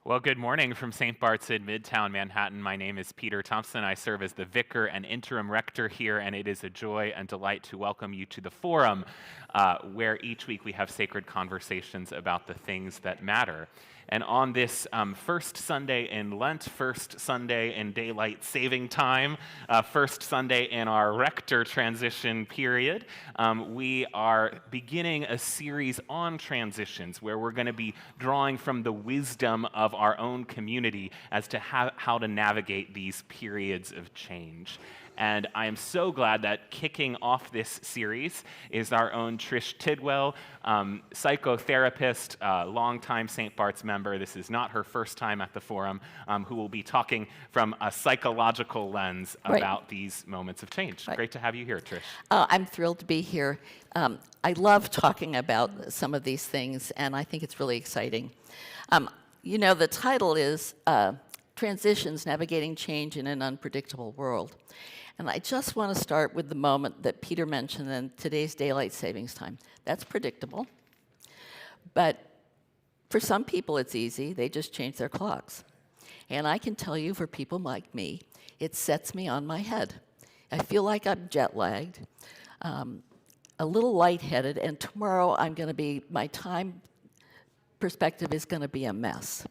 Well, good morning from St. Bart's in Midtown Manhattan. My name is Peter Thompson. I serve as the vicar and interim rector here, and it is a joy and delight to welcome you to the forum, where each week we have sacred conversations about the things that matter. And on this first Sunday in Lent, first Sunday in daylight saving time, first Sunday in our rector transition period, we are beginning a series on transitions where we're going to be drawing from the wisdom of our own community as to how to navigate these periods of change. And I am so glad that kicking off this series is our own Trish Tidwell, psychotherapist, longtime St. Bart's member. This is not her first time at the forum, who will be talking from a psychological lens about these moments of change. Great to have you here, Trish. I'm thrilled to be here. I love talking about some of these things, and I think it's really exciting. The title is Transitions, Navigating Change in an Unpredictable World. And I just want to start with the moment that Peter mentioned in today's daylight savings time. That's predictable. But for some people, it's easy. They just change their clocks. And I can tell you, for people like me, it sets me on my head. I feel like I'm jet-lagged, a little lightheaded, and tomorrow my time perspective is going to be a mess.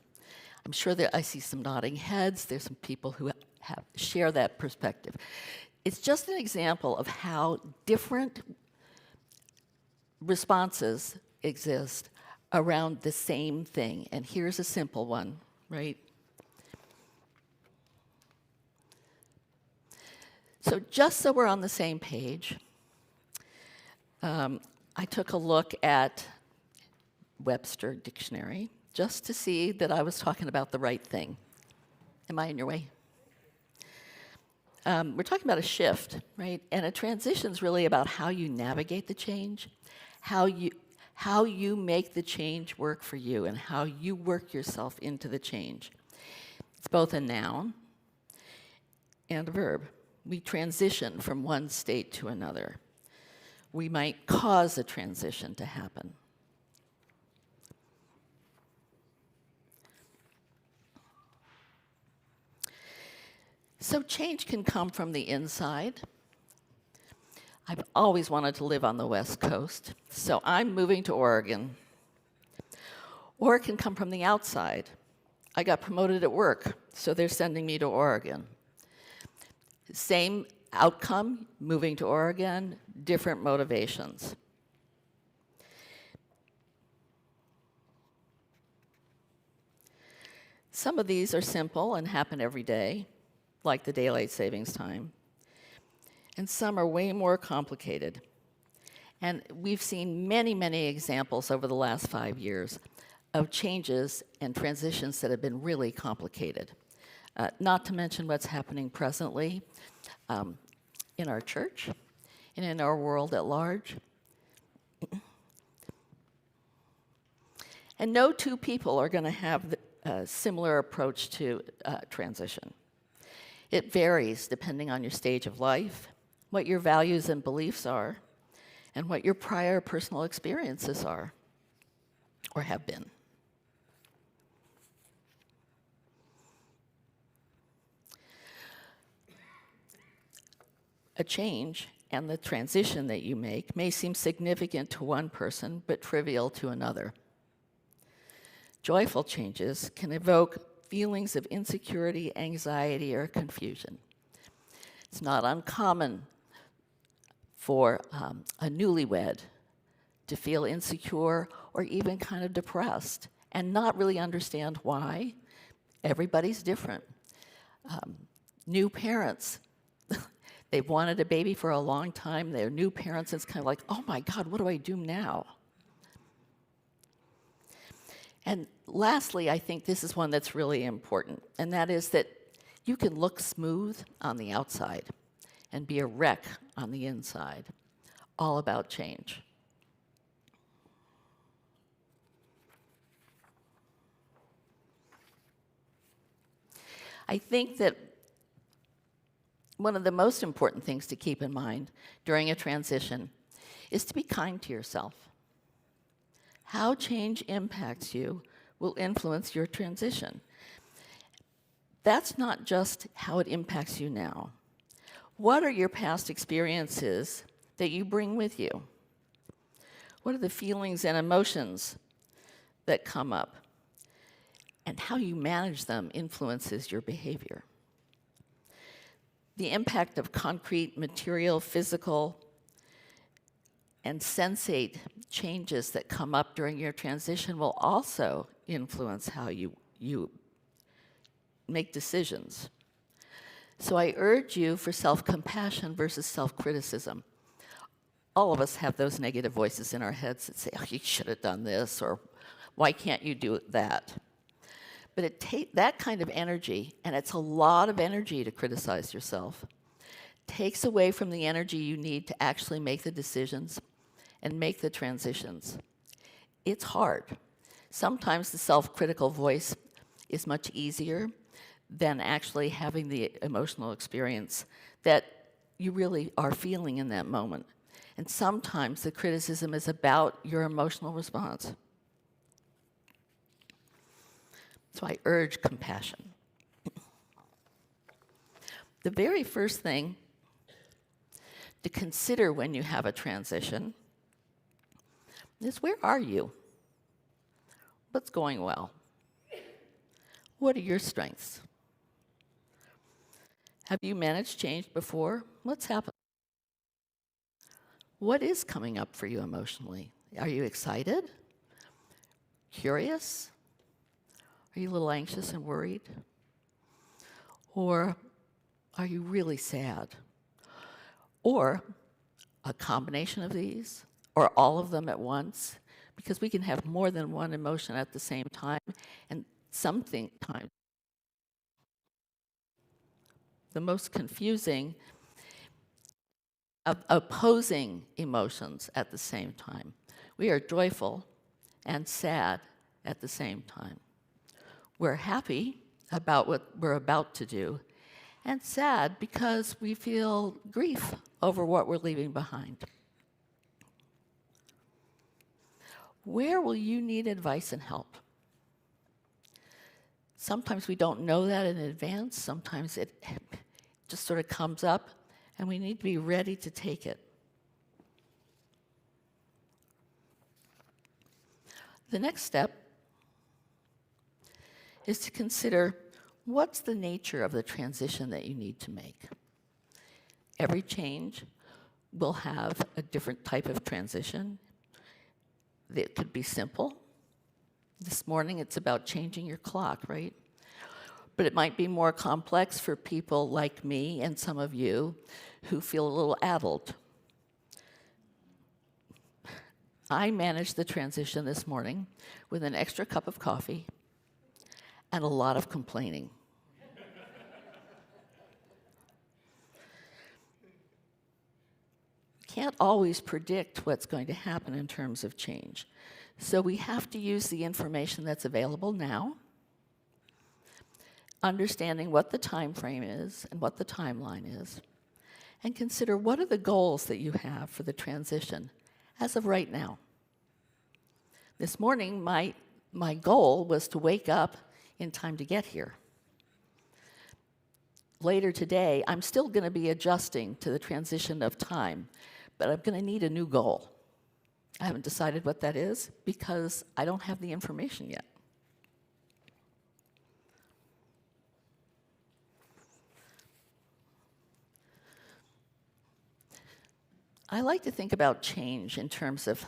I'm sure that I see some nodding heads. There's some people who share that perspective. It's just an example of how different responses exist around the same thing. And here's a simple one, right? So just so we're on the same page, I took a look at Webster Dictionary just to see that I was talking about the right thing. Am I in your way? We're talking about a shift, right? And a transition is really about how you navigate the change, how you make the change work for you, and how you work yourself into the change. It's both a noun and a verb. We transition from one state to another. We might cause a transition to happen. So change can come from the inside. I've always wanted to live on the West Coast, so I'm moving to Oregon. Or it can come from the outside. I got promoted at work, so they're sending me to Oregon. Same outcome, moving to Oregon, different motivations. Some of these are simple and happen every day, like the daylight savings time. And some are way more complicated. And we've seen many, many examples over the last 5 years of changes and transitions that have been really complicated. Not to mention what's happening presently in our church and in our world at large. And no two people are going to have a similar approach to transition. It varies depending on your stage of life, what your values and beliefs are, and what your prior personal experiences are or have been. A change and the transition that you make may seem significant to one person, but trivial to another. Joyful changes can evoke feelings of insecurity, anxiety, or confusion. It's not uncommon for a newlywed to feel insecure or even kind of depressed and not really understand why. Everybody's different. New parents, they've wanted a baby for a long time. They're new parents. It's kind of like, oh my God, what do I do now? And lastly, I think this is one that's really important, and that is that you can look smooth on the outside and be a wreck on the inside, all about change. I think that one of the most important things to keep in mind during a transition is to be kind to yourself. How change impacts you will influence your transition. That's not just how it impacts you now. What are your past experiences that you bring with you? What are the feelings and emotions that come up? And how you manage them influences your behavior. The impact of concrete, material, physical, and sensate changes that come up during your transition will also influence how you make decisions. So I urge you for self-compassion versus self-criticism. All of us have those negative voices in our heads that say, oh, you should have done this, or why can't you do that? But that kind of energy, and it's a lot of energy to criticize yourself, takes away from the energy you need to actually make the decisions and make the transitions. It's hard. Sometimes the self-critical voice is much easier than actually having the emotional experience that you really are feeling in that moment. And sometimes the criticism is about your emotional response. So I urge compassion. The very first thing to consider when you have a transition is, where are you? What's going well? What are your strengths? Have you managed change before? What's happened? What is coming up for you emotionally? Are you excited? Curious? Are you a little anxious and worried? Or are you really sad? Or a combination of these, or all of them at once? Because we can have more than one emotion at the same time, and sometimes the most confusing of opposing emotions at the same time. We are joyful and sad at the same time. We're happy about what we're about to do, and sad because we feel grief over what we're leaving behind. Where will you need advice and help? Sometimes we don't know that in advance. Sometimes it just sort of comes up, and we need to be ready to take it. The next step is to consider, what's the nature of the transition that you need to make? Every change will have a different type of transition. It could be simple. This morning it's about changing your clock, right? But it might be more complex for people like me and some of you who feel a little addled. I managed the transition this morning with an extra cup of coffee and a lot of complaining. Can't always predict what's going to happen in terms of change. So we have to use the information that's available now, understanding what the time frame is and what the timeline is, and consider, what are the goals that you have for the transition as of right now. This morning, my goal was to wake up in time to get here. Later today, I'm still going to be adjusting to the transition of time, but I'm going to need a new goal. I haven't decided what that is because I don't have the information yet. I like to think about change in terms of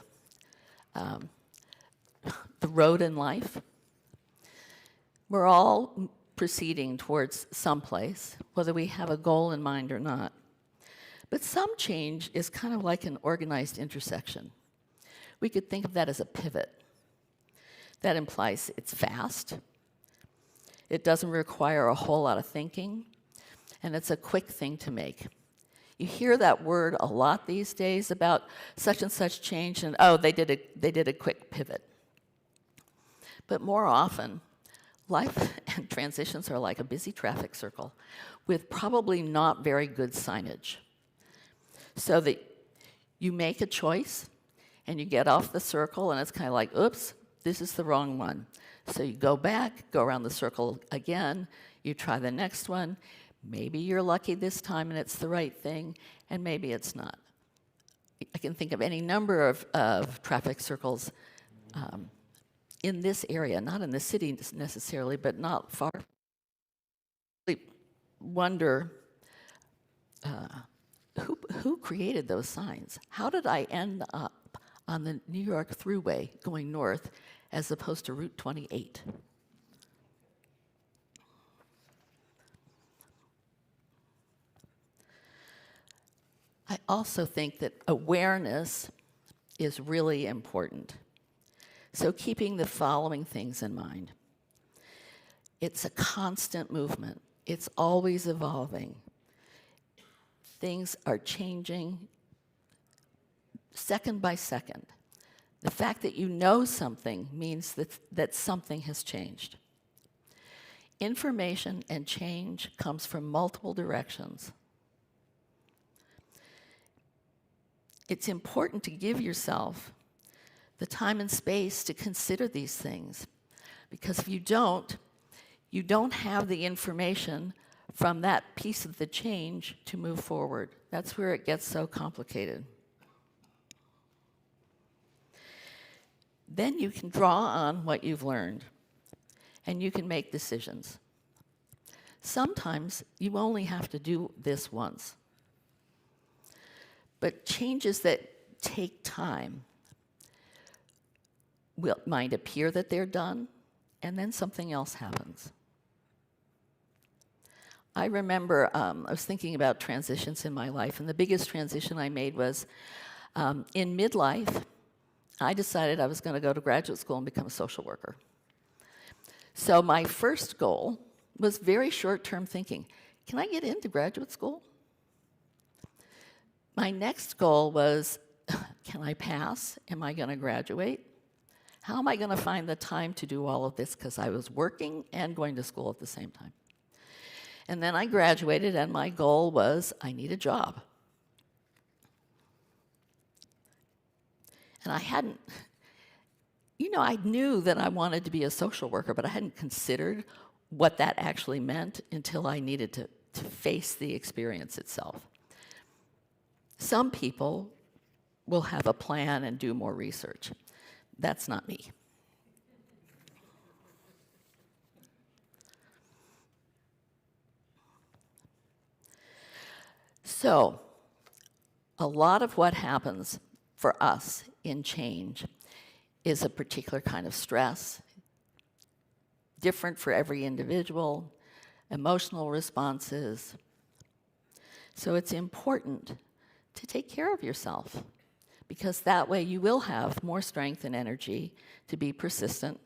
the road in life. We're all proceeding towards someplace, whether we have a goal in mind or not. But some change is kind of like an organized intersection. We could think of that as a pivot. That implies it's fast, it doesn't require a whole lot of thinking, and it's a quick thing to make. You hear that word a lot these days about such and such change, and oh, they did a quick pivot. But more often, life and transitions are like a busy traffic circle with probably not very good signage. So that you make a choice and you get off the circle and it's kind of like, oops, this is the wrong one. So you go back, go around the circle again, you try the next one. Maybe you're lucky this time and it's the right thing, and maybe it's not. I can think of any number of traffic circles in this area, not in the city necessarily, but not far. I wonder who created those signs? How did I end up on the New York Thruway going north as opposed to Route 28? I also think that awareness is really important. So keeping the following things in mind. It's a constant movement. It's always evolving. Things are changing second by second. The fact that you know something means that something has changed. Information and change comes from multiple directions. It's important to give yourself the time and space to consider these things, because if you don't have the information from that piece of the change to move forward. That's where it gets so complicated. Then you can draw on what you've learned, and you can make decisions. Sometimes you only have to do this once. But changes that take time might appear that they're done, and then something else happens. I remember I was thinking about transitions in my life, and the biggest transition I made was in midlife. I decided I was going to go to graduate school and become a social worker. So my first goal was very short-term thinking. Can I get into graduate school? My next goal was, can I pass? Am I going to graduate? How am I going to find the time to do all of this? Because I was working and going to school at the same time. And then I graduated, and my goal was, I need a job. And I hadn't, I knew that I wanted to be a social worker, but I hadn't considered what that actually meant until I needed to face the experience itself. Some people will have a plan and do more research. That's not me. So, a lot of what happens for us in change is a particular kind of stress, different for every individual, emotional responses. So it's important to take care of yourself, because that way you will have more strength and energy to be persistent.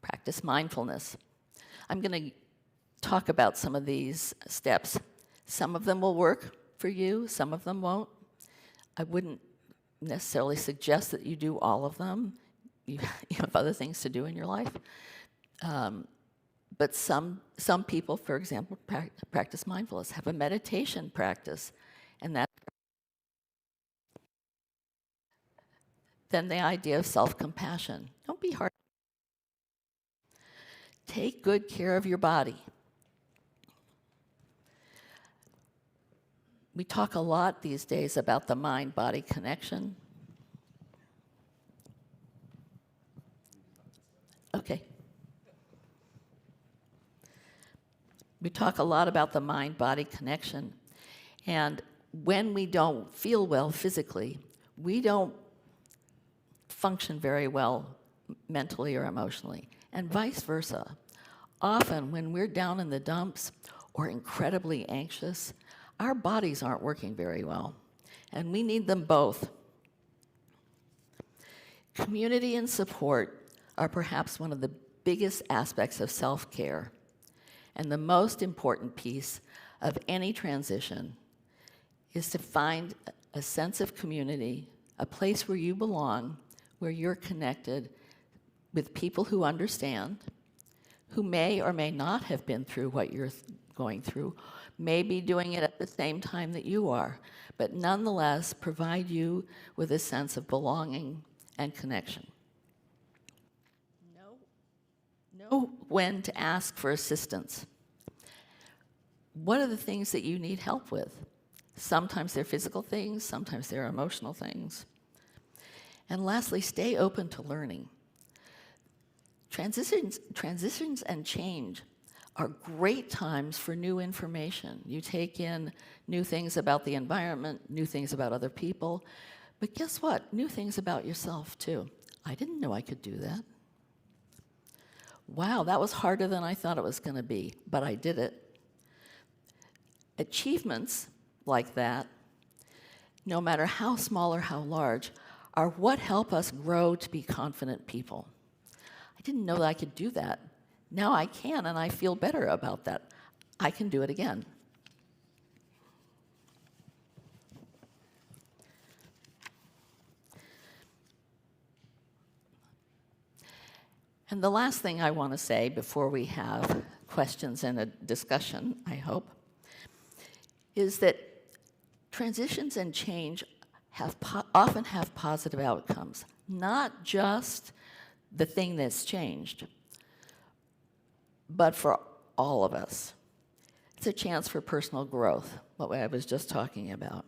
Practice mindfulness. I'm going to talk about some of these steps. Some of them will work for you, some of them won't. I wouldn't necessarily suggest that you do all of them. You have other things to do in your life. But some people, for example, practice mindfulness, have a meditation practice, and that. Then the idea of self-compassion. Don't be hard. Take good care of your body. We talk a lot these days about the mind-body connection. Okay. We talk a lot about the mind-body connection. And when we don't feel well physically, we don't function very well mentally or emotionally, and vice versa. Often when we're down in the dumps or incredibly anxious, our bodies aren't working very well, and we need them both. Community and support are perhaps one of the biggest aspects of self-care, and the most important piece of any transition is to find a sense of community, a place where you belong, where you're connected with people who understand, who may or may not have been through what you're going through, may be doing it at the same time that you are, but nonetheless provide you with a sense of belonging and connection. No Know when to ask for assistance. What are the things that you need help with? Sometimes they're physical things, sometimes they're emotional things. And lastly, stay open to learning. Transitions and change are great times for new information. You take in new things about the environment, new things about other people, but guess what? New things about yourself too. I didn't know I could do that. Wow, that was harder than I thought it was going to be, but I did it. Achievements like that, no matter how small or how large, are what help us grow to be confident people. I didn't know that I could do that. Now I can, and I feel better about that. I can do it again. And the last thing I want to say before we have questions and a discussion, I hope, is that transitions and change often have positive outcomes, not just the thing that's changed, but for all of us. It's a chance for personal growth, what I was just talking about.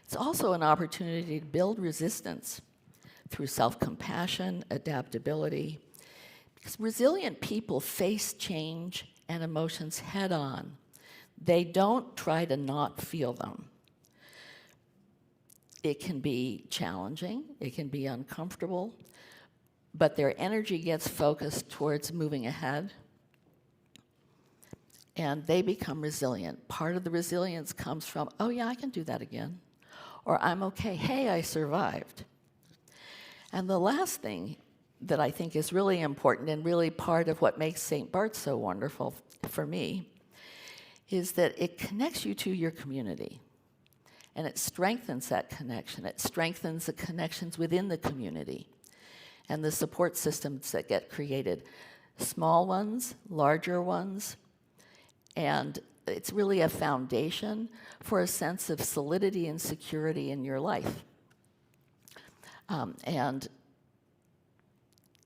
It's also an opportunity to build resistance through self-compassion, adaptability, because resilient people face change and emotions head on. They don't try to not feel them. It can be challenging, it can be uncomfortable, but their energy gets focused towards moving ahead, and they become resilient. Part of the resilience comes from, oh yeah, I can do that again, or I'm okay, hey, I survived. And the last thing that I think is really important and really part of what makes St. Bart's so wonderful for me is that it connects you to your community. And it strengthens that connection. It strengthens the connections within the community and the support systems that get created. Small ones, larger ones, and it's really a foundation for a sense of solidity and security in your life. And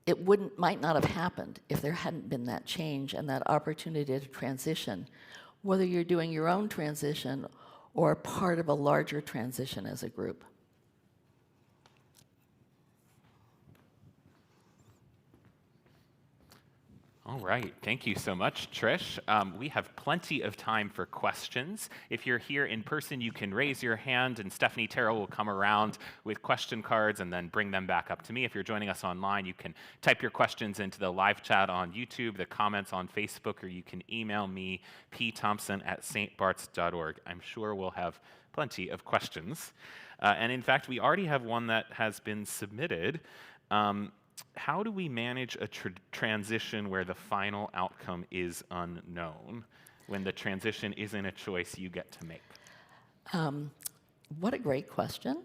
it might not have happened if there hadn't been that change and that opportunity to transition, whether you're doing your own transition or part of a larger transition as a group. All right, thank you so much, Trish. We have plenty of time for questions. If you're here in person, you can raise your hand, and Stephanie Terrell will come around with question cards and then bring them back up to me. If you're joining us online, you can type your questions into the live chat on YouTube, the comments on Facebook, or you can email me, pthompson@stbarts.org. I'm sure we'll have plenty of questions. And in fact, we already have one that has been submitted. How do we manage a transition where the final outcome is unknown, when the transition isn't a choice you get to make? What a great question.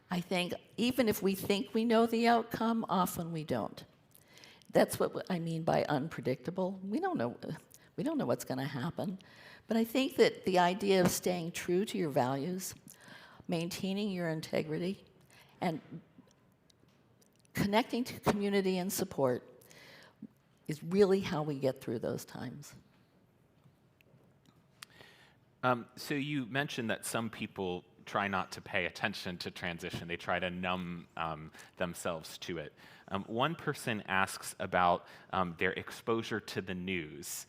I think even if we think we know the outcome, often we don't. That's what I mean by unpredictable. We don't know what's going to happen. But I think that the idea of staying true to your values, maintaining your integrity, and connecting to community and support is really how we get through those times. So you mentioned that some people try not to pay attention to transition. They try to numb themselves to it. One person asks about their exposure to the news.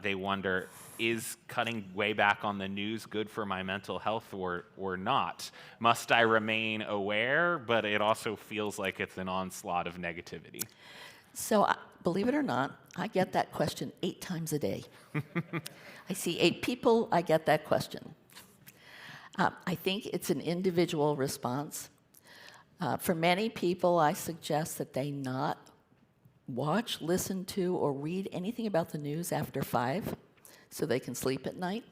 They wonder, is cutting way back on the news good for my mental health or not? Must I remain aware, but it also feels like it's an onslaught of negativity? So, believe it or not, I get that question 8 times a day. I see 8 people, I get that question. I think it's an individual response. For many people, I suggest that they not watch, listen to, or read anything about the news after 5 so they can sleep at night.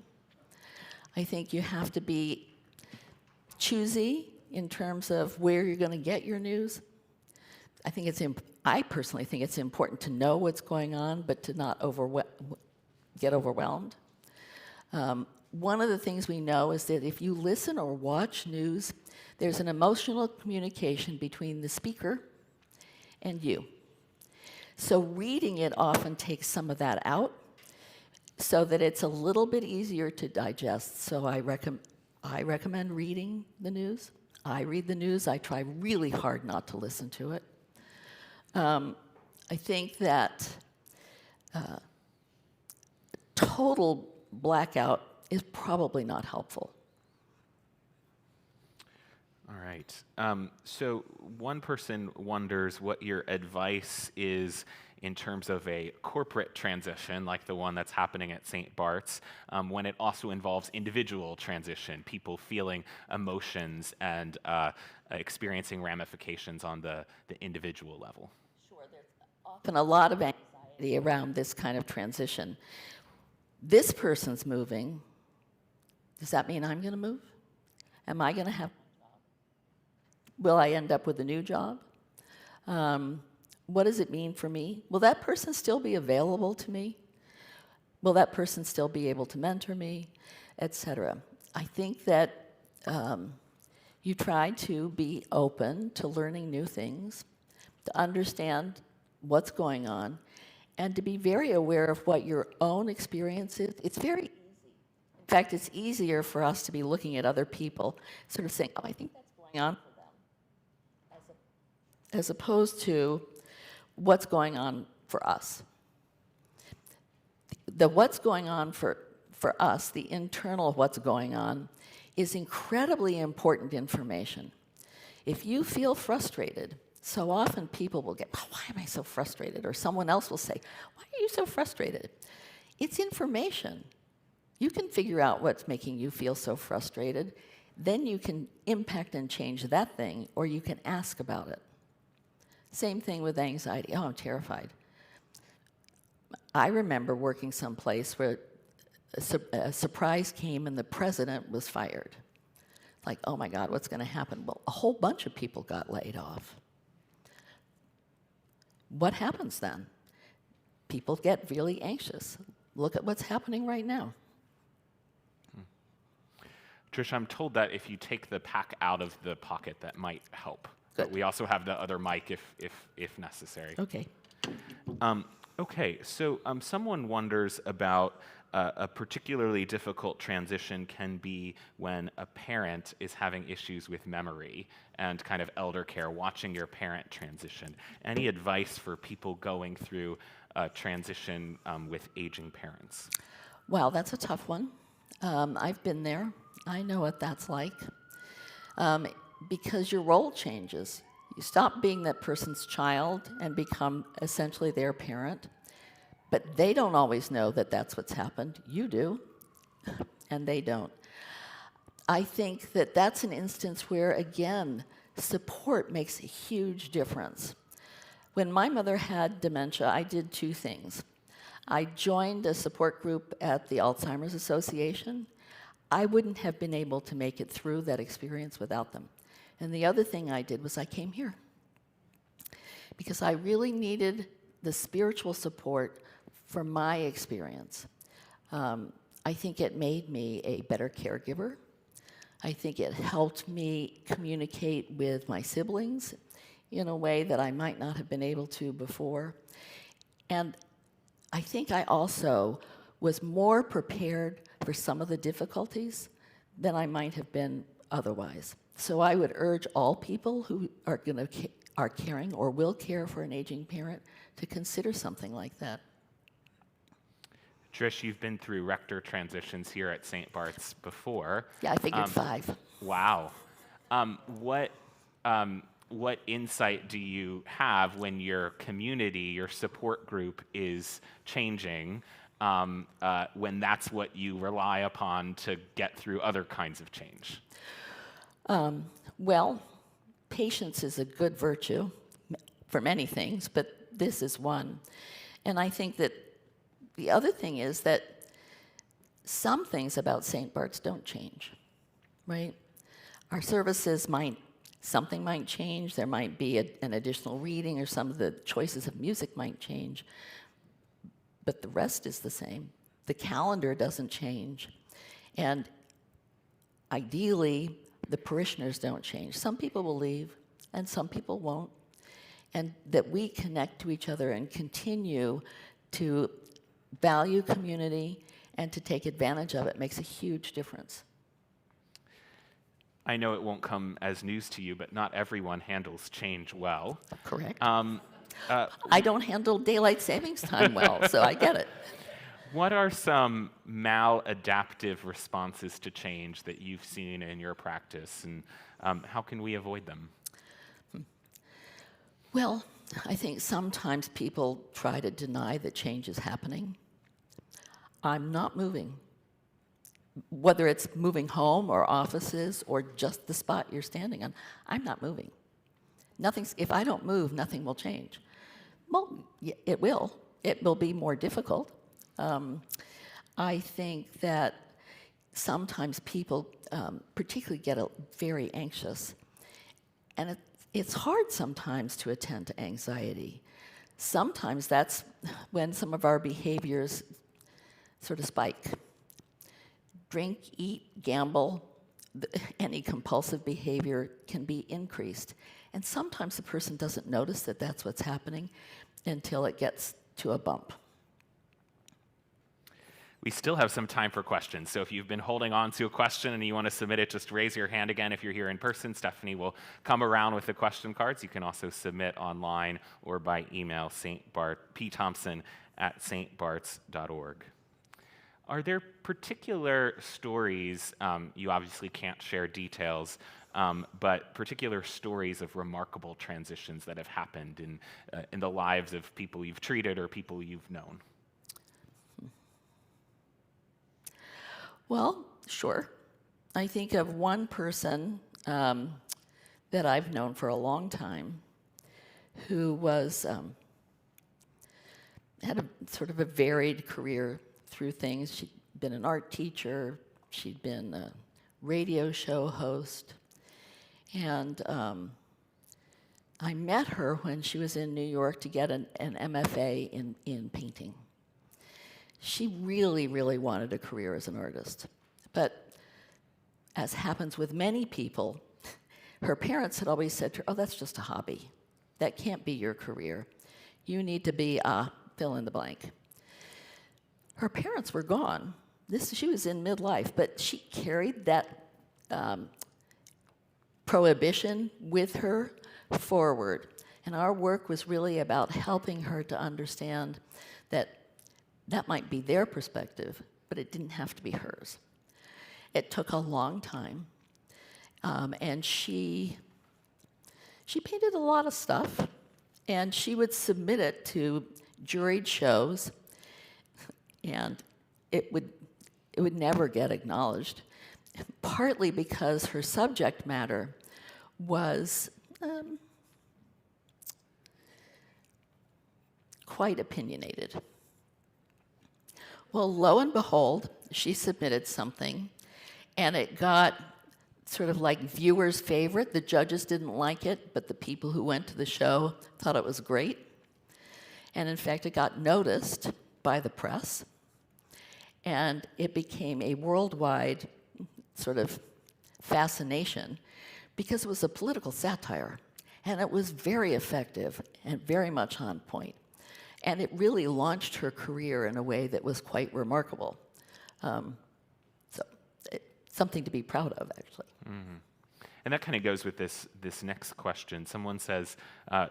I think you have to be choosy in terms of where you're going to get your news. I personally think it's important to know what's going on, but to not get overwhelmed. One of the things we know is that if you listen or watch news, there's an emotional communication between the speaker and you. So reading it often takes some of that out so that it's a little bit easier to digest. So I recommend reading the news. I read the news. I try really hard not to listen to it. I think that total blackout is probably not helpful. All right. So one person wonders what your advice is in terms of a corporate transition, like the one that's happening at St. Bart's, when it also involves individual transition, people feeling emotions and experiencing ramifications on the individual level. Sure, there's often a lot of anxiety around this kind of transition. This person's moving. Does that mean I'm going to move? Am I going to have? Will I end up with a new job? What does it mean for me? Will that person still be available to me? Will that person still be able to mentor me, etc.? I think that you try to be open to learning new things, to understand what's going on, and to be very aware of what your own experience is. It's very easy. In fact, it's easier for us to be looking at other people, sort of saying, oh, I think that's going on for them, as opposed to what's going on for us. The what's going on for us, the internal what's going on, is incredibly important information. If you feel frustrated, so often people will get, oh, why am I so frustrated? Or someone else will say, why are you so frustrated? It's information. You can figure out what's making you feel so frustrated. Then you can impact and change that thing, or you can ask about it. Same thing with anxiety. Oh, I'm terrified. I remember working someplace where a surprise came and the president was fired. Like, oh my God, what's going to happen? Well, a whole bunch of people got laid off. What happens then? People get really anxious. Look at what's happening right now. Trish, I'm told that if you take the pack out of the pocket, that might help. Good. But we also have the other mic if necessary. Okay. Okay, so someone wonders about a particularly difficult transition can be when a parent is having issues with memory and kind of elder care, watching your parent transition. Any advice for people going through a transition with aging parents? Wow, that's a tough one. I've been there. I know what that's like. Because your role changes. You stop being that person's child and become essentially their parent. But they don't always know that that's what's happened. You do, and they don't. I think that that's an instance where, again, support makes a huge difference. When my mother had dementia, I did two things. I joined a support group at the Alzheimer's Association. I wouldn't have been able to make it through that experience without them. And the other thing I did was I came here because I really needed the spiritual support for my experience. I think it made me a better caregiver. I think it helped me communicate with my siblings in a way that I might not have been able to before. And I think I also was more prepared for some of the difficulties than I might have been otherwise. So I would urge all people who are caring or will care for an aging parent to consider something like that. Trish, you've been through rector transitions here at St. Bart's before. Yeah, I figured 5. Wow. What insight do you have when your community, your support group is changing, when that's what you rely upon to get through other kinds of change? Well, patience is a good virtue for many things, but this is one. And I think that the other thing is that some things about St. Bart's don't change, right? Our services something might change. There might be an additional reading, or some of the choices of music might change, but the rest is the same. The calendar doesn't change. And ideally, the parishioners don't change. Some people will leave, and some people won't. and that we connect to each other and continue to value community and to take advantage of it makes a huge difference. I know it won't come as news to you, but not everyone handles change well. Correct. Uh, I don't handle daylight savings time well, so I get it. What are some maladaptive responses to change that you've seen in your practice, and how can we avoid them? Well, I think sometimes people try to deny that change is happening. I'm not moving. Whether it's moving home or offices or just the spot you're standing on, I'm not moving. If I don't move, nothing will change. Well, it will. It will be more difficult. I think that sometimes people particularly get very anxious. And it's hard sometimes to attend to anxiety. Sometimes that's when some of our behaviors sort of spike. Drink, eat, gamble, any compulsive behavior can be increased. And sometimes the person doesn't notice that that's what's happening until it gets to a bump. We still have some time for questions, so if you've been holding on to a question and you want to submit it, just raise your hand again. If you're here in person, Stephanie will come around with the question cards. You can also submit online or by email, pthompson@stbarts.org. Are there particular stories, you obviously can't share details, but particular stories of remarkable transitions that have happened in the lives of people you've treated or people you've known? Well, sure. I think of one person that I've known for a long time who had a sort of a varied career through things. She'd been an art teacher, she'd been a radio show host, and I met her when she was in New York to get an MFA in painting. She really, really wanted a career as an artist. But as happens with many people, her parents had always said to her, oh, that's just a hobby. That can't be your career. You need to be fill in the blank. Her parents were gone. She was in midlife, but she carried that prohibition with her forward. And our work was really about helping her to understand that that might be their perspective, but it didn't have to be hers. It took a long time, and she painted a lot of stuff, and she would submit it to juried shows, and it would never get acknowledged, partly because her subject matter was quite opinionated. Well, lo and behold, she submitted something, and it got sort of like viewers' favorite. The judges didn't like it, but the people who went to the show thought it was great. And in fact, it got noticed by the press, and it became a worldwide sort of fascination because it was a political satire, and it was very effective and very much on point. And it really launched her career in a way that was quite remarkable. Something to be proud of, actually. Mm-hmm. And that kind of goes with this next question. Someone says,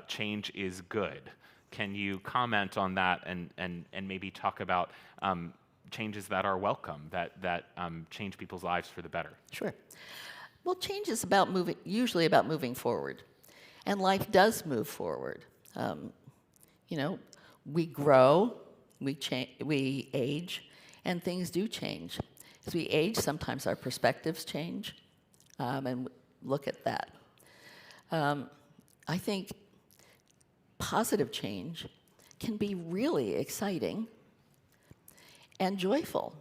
change is good. Can you comment on that and maybe talk about changes that are welcome, that change people's lives for the better? Sure. Well, change is usually about moving forward. And life does move forward. We grow, we age, and things do change. As we age, sometimes our perspectives change, and look at that. I think positive change can be really exciting and joyful.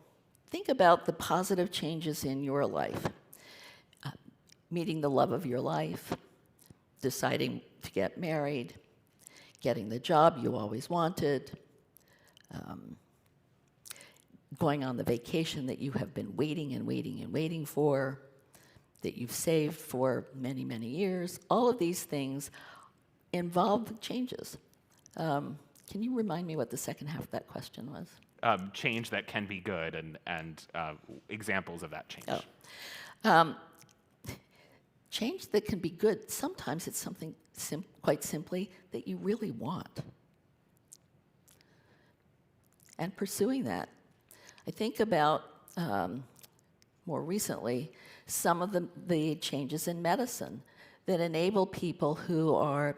Think about the positive changes in your life. Meeting the love of your life, deciding to get married, getting the job you always wanted, going on the vacation that you have been waiting and waiting and waiting for, that you've saved for many, many years. All of these things involve changes. Can you remind me what the second half of that question was? Change that can be good and examples of that change. Change that can be good, sometimes it's something quite simply that you really want. And pursuing that. I think about, more recently, some of the changes in medicine that enable people who are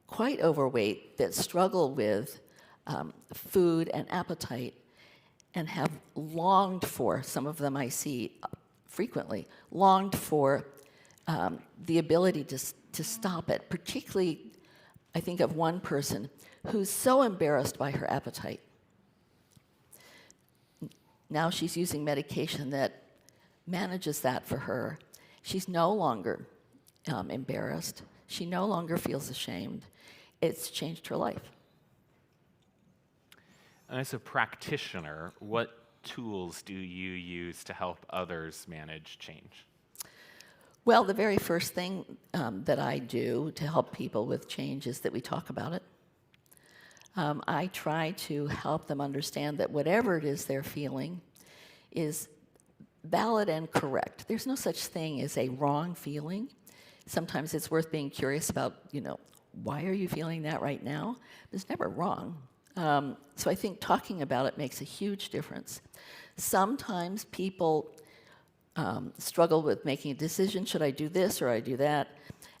quite overweight, that struggle with food and appetite, and have longed for, some of them I see frequently, longed for the ability to stop it. Particularly, I think of one person who's so embarrassed by her appetite. Now she's using medication that manages that for her. She's no longer embarrassed. She no longer feels ashamed. It's changed her life. And as a practitioner, what tools do you use to help others manage change? Well, the very first thing that I do to help people with change is that we talk about it. I try to help them understand that whatever it is they're feeling is valid and correct. There's no such thing as a wrong feeling. Sometimes it's worth being curious about, why are you feeling that right now? It's never wrong. So I think talking about it makes a huge difference. Sometimes people struggle with making a decision, should I do this or I do that?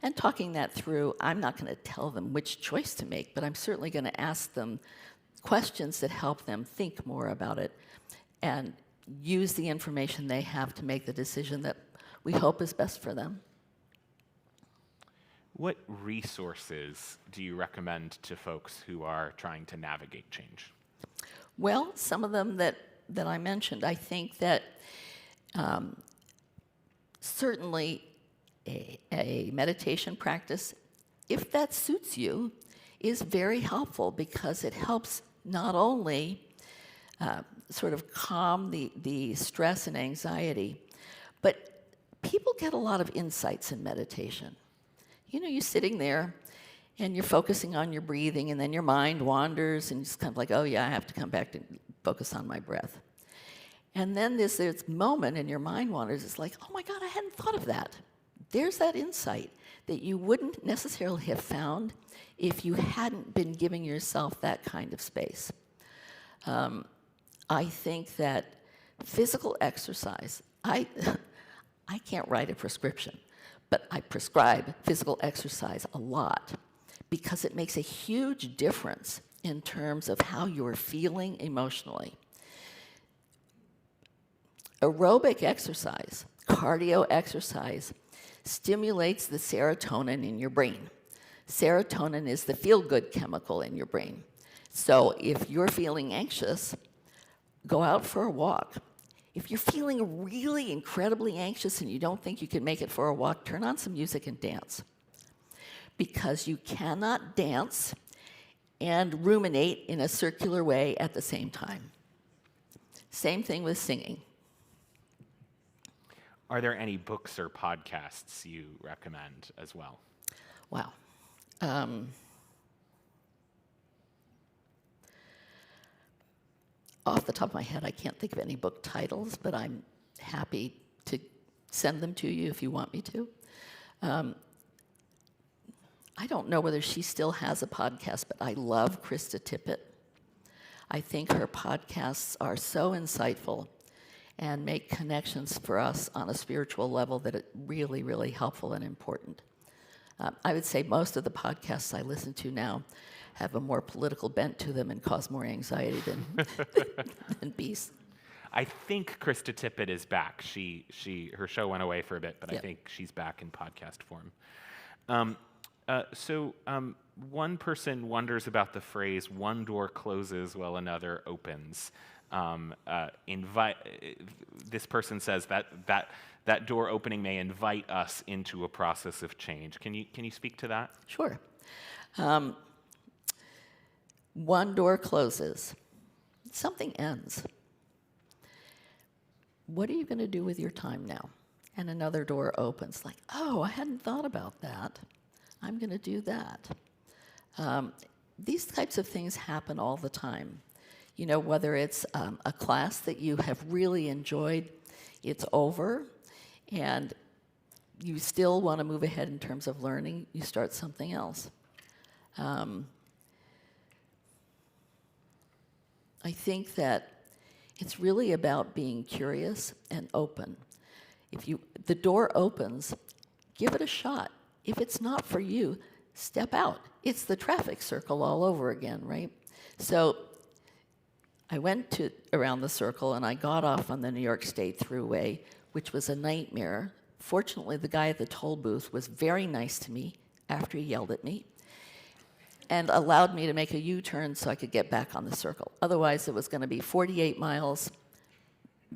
And talking that through, I'm not going to tell them which choice to make, but I'm certainly going to ask them questions that help them think more about it and use the information they have to make the decision that we hope is best for them. What resources do you recommend to folks who are trying to navigate change? Well, some of them that I mentioned. I think that certainly a meditation practice, if that suits you, is very helpful because it helps not only sort of calm the stress and anxiety, but people get a lot of insights in meditation. You're sitting there and you're focusing on your breathing, and then your mind wanders, and it's kind of like, oh yeah, I have to come back to focus on my breath. And then there's this moment and your mind wanders, it's like, oh my God, I hadn't thought of that. There's that insight that you wouldn't necessarily have found if you hadn't been giving yourself that kind of space. I think that physical exercise, I can't write a prescription, but I prescribe physical exercise a lot because it makes a huge difference in terms of how you're feeling emotionally. Aerobic exercise, cardio exercise, stimulates the serotonin in your brain. Serotonin is the feel-good chemical in your brain. So if you're feeling anxious, go out for a walk. If you're feeling really incredibly anxious and you don't think you can make it for a walk, turn on some music and dance. Because you cannot dance and ruminate in a circular way at the same time. Same thing with singing. Are there any books or podcasts you recommend as well? Wow. Off the top of my head, I can't think of any book titles, but I'm happy to send them to you if you want me to. I don't know whether she still has a podcast, but I love Krista Tippett. I think her podcasts are so insightful and make connections for us on a spiritual level that it's really, really helpful and important. I would say most of the podcasts I listen to now have a more political bent to them and cause more anxiety than peace. I think Krista Tippett is back. Her show went away for a bit, but Yep. I think she's back in podcast form. One person wonders about the phrase, one door closes while another opens. This person says that door opening may invite us into a process of change. Can you speak to that? Sure. One door closes. Something ends. What are you going to do with your time now? And another door opens, like, oh, I hadn't thought about that. I'm going to do that. These types of things happen all the time. You know, whether it's a class that you have really enjoyed, it's over, and you still want to move ahead in terms of learning, you start something else. I think that it's really about being curious and open. If the door opens, give it a shot. If it's not for you, step out. It's the traffic circle all over again, right? So I went around the circle and I got off on the New York State Thruway, which was a nightmare. Fortunately, the guy at the toll booth was very nice to me after he yelled at me and allowed me to make a U-turn so I could get back on the circle. Otherwise, it was going to be 48 miles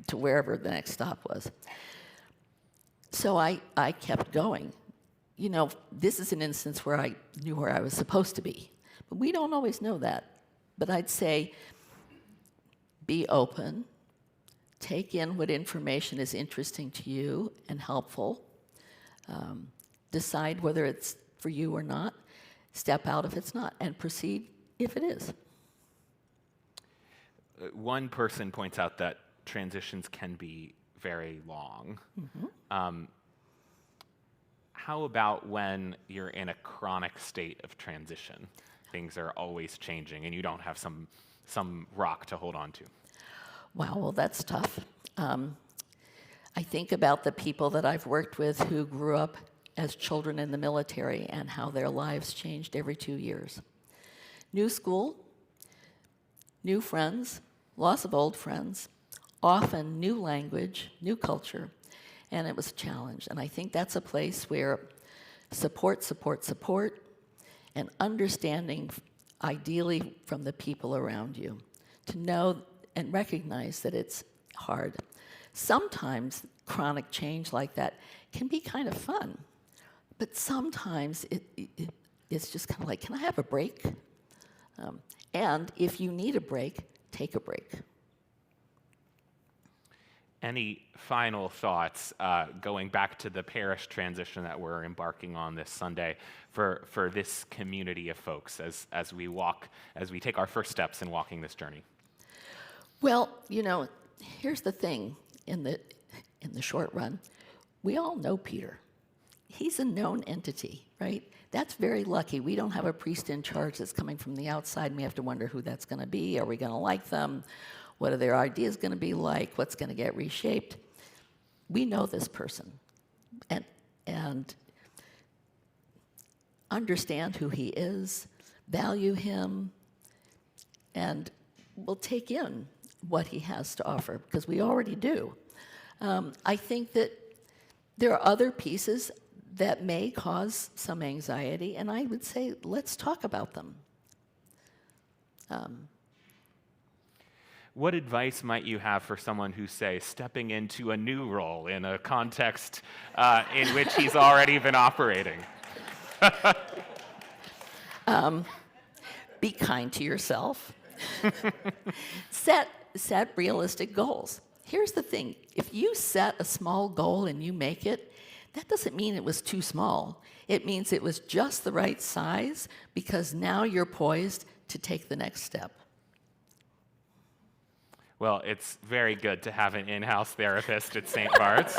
to wherever the next stop was. So I kept going. You know, this is an instance where I knew where I was supposed to be. But we don't always know that. But I'd say be open, take in what information is interesting to you and helpful, decide whether it's for you or not, step out if it's not, and proceed if it is. One person points out that transitions can be very long. Mm-hmm. How about when you're in a chronic state of transition? Things are always changing and you don't have some rock to hold on to. Wow, well, that's tough. I think about the people that I've worked with who grew up as children in the military and how their lives changed every 2 years. New school, new friends, loss of old friends, often new language, new culture, and it was a challenge. And I think that's a place where support, and understanding, ideally from the people around you, to know and recognize that it's hard. Sometimes chronic change like that can be kind of fun, but sometimes it's just kind of like, can I have a break? And if you need a break, take a break. Any final thoughts going back to the parish transition that we're embarking on this Sunday for this community of folks as we take our first steps in walking this journey? Well, you know, here's the thing in the short run. We all know Peter. He's a known entity, right? That's very lucky. We don't have a priest in charge that's coming from the outside, and we have to wonder who that's going to be. Are we going to like them? What are their ideas going to be like? What's going to get reshaped? We know this person and understand who he is, value him, and we'll take in what he has to offer, because we already do. I think that there are other pieces that may cause some anxiety, and I would say let's talk about them. What advice might you have for someone who's, say, stepping into a new role in a context in which he's already been operating? Be kind to yourself. Set realistic goals. Here's the thing. If you set a small goal and you make it, that doesn't mean it was too small. It means it was just the right size, because now you're poised to take the next step. Well, it's very good to have an in-house therapist at St. Bart's.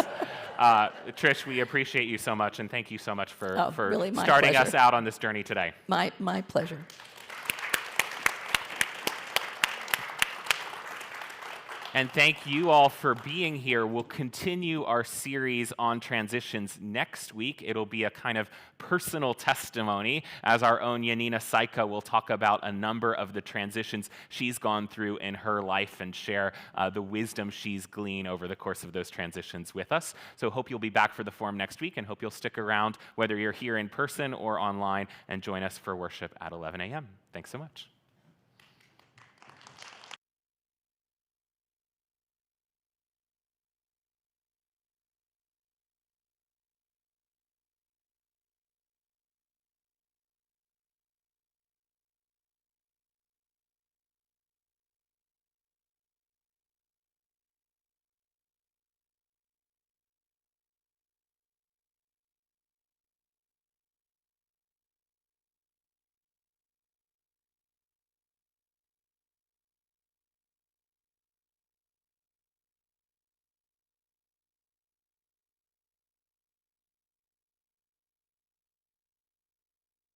Trish, we appreciate you so much, and thank you so much for really starting pleasure. us out on this journey today. My pleasure. And thank you all for being here. We'll continue our series on transitions next week. It'll be a kind of personal testimony, as our own Yanina Saika will talk about a number of the transitions she's gone through in her life and share the wisdom she's gleaned over the course of those transitions with us. So hope you'll be back for the forum next week, and hope you'll stick around, whether you're here in person or online, and join us for worship at 11 a.m. Thanks so much.